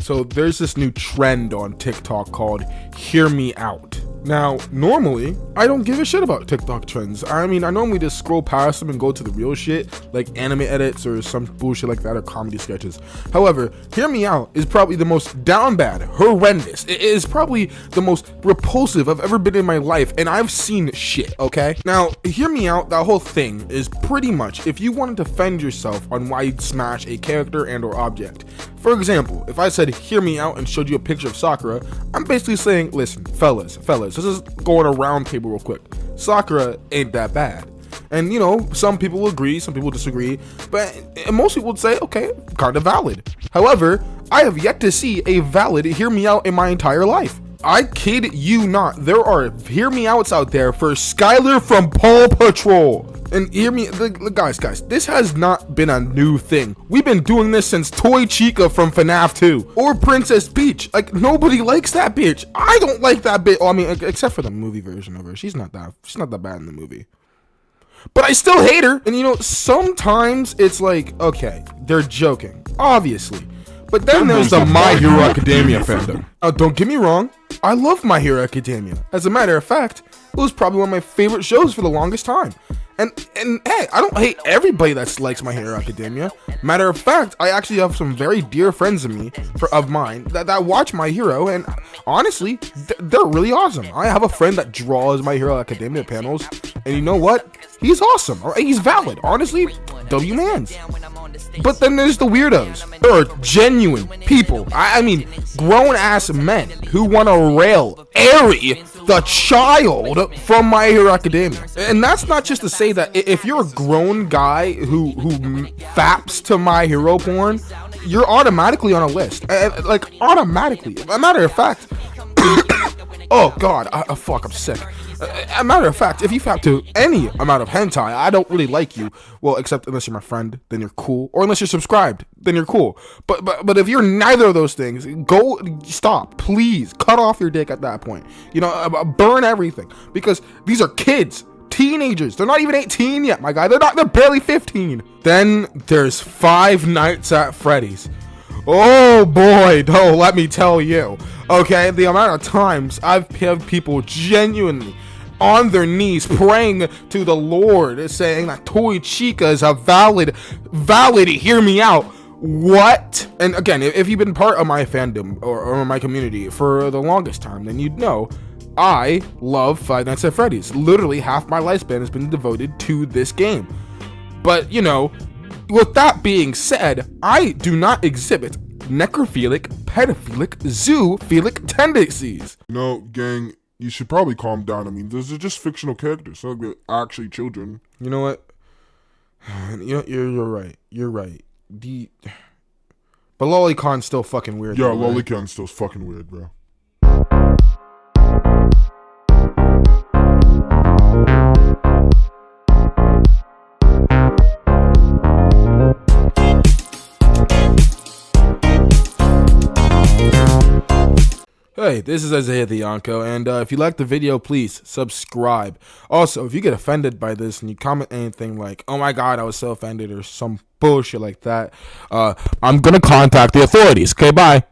So there's this new trend on TikTok called Hear Me Out. Now, normally, I don't give a shit about TikTok trends. I mean, I normally just scroll past them and go to the real shit, like anime edits or some bullshit like that, or comedy sketches. However, Hear Me Out is probably the most down bad, horrendous. It is probably the most repulsive I've ever been in my life, and I've seen shit, okay? Now, Hear Me Out, that whole thing is pretty much if you want to defend yourself on why you'd smash a character and or object. For example, if I said hear me out and showed you a picture of Sakura, I'm basically saying, listen, fellas, this is going around table real quick. Sakura ain't that bad. And you know, some people will agree, some people disagree, but most people would say, okay, kind of valid. However, I have yet to see a valid hear me out in my entire life. I kid you not, there are hear me outs out there for Skylar from Paw Patrol. And hear me, guys, this has not been a new thing. We've been doing this since Toy Chica from FNAF 2 or Princess Peach. Like, nobody likes that bitch. I don't like that bitch. Oh, I mean, except for the movie version of her. She's not that bad in the movie. But I still hate her. And you know, sometimes it's like, okay, they're joking, obviously. But then there's the My Hero Academia fandom. Don't get me wrong, I love My Hero Academia. As a matter of fact, it was probably one of my favorite shows for the longest time. And hey, I don't hate everybody that likes My Hero Academia. Matter of fact, I actually have some very dear friends of mine that watch My Hero, and honestly, they're really awesome. I have a friend that draws My Hero Academia panels, and you know what? He's awesome. He's valid. Honestly, W-mans. But then there's the weirdos. There are genuine people, I mean, grown-ass men who want to rail Eri, the child from My Hero Academia. And that's not just to say that if you're a grown guy who faps to My Hero porn, you're automatically on a list. Like, automatically. A matter of fact, oh god, fuck, I'm sick. A matter of fact, if you fap to any amount of hentai, I don't really like you. Well, except unless you're my friend, then you're cool. Or unless you're subscribed, then you're cool. But if you're neither of those things, stop. Please, cut off your dick at that point. You know, burn everything. Because these are kids. Teenagers. They're not even 18 yet, my guy. They're barely 15. Then there's Five Nights at Freddy's. Oh boy, let me tell you. Okay, the amount of times I've had people genuinely on their knees praying to the Lord, saying that Toy Chica is a valid, hear me out. What? And again, if you've been part of my fandom or my community for the longest time, then you'd know I love Five Nights at Freddy's. Literally half my lifespan has been devoted to this game. But, you know, with that being said, I do not exhibit necrophilic, pedophilic, zoophilic tendencies. No, gang, you should probably calm down. I mean, those are just fictional characters, so they're actually children. You know what? You're right. You're right. But Lolicon's still fucking weird. Yeah, Lolicon's still fucking weird, bro. Hey, this is Isaiah the Yonko, and if you like the video, please subscribe. Also, if you get offended by this and you comment anything like, oh my god, I was so offended, or some bullshit like that, I'm gonna contact the authorities. Okay, bye.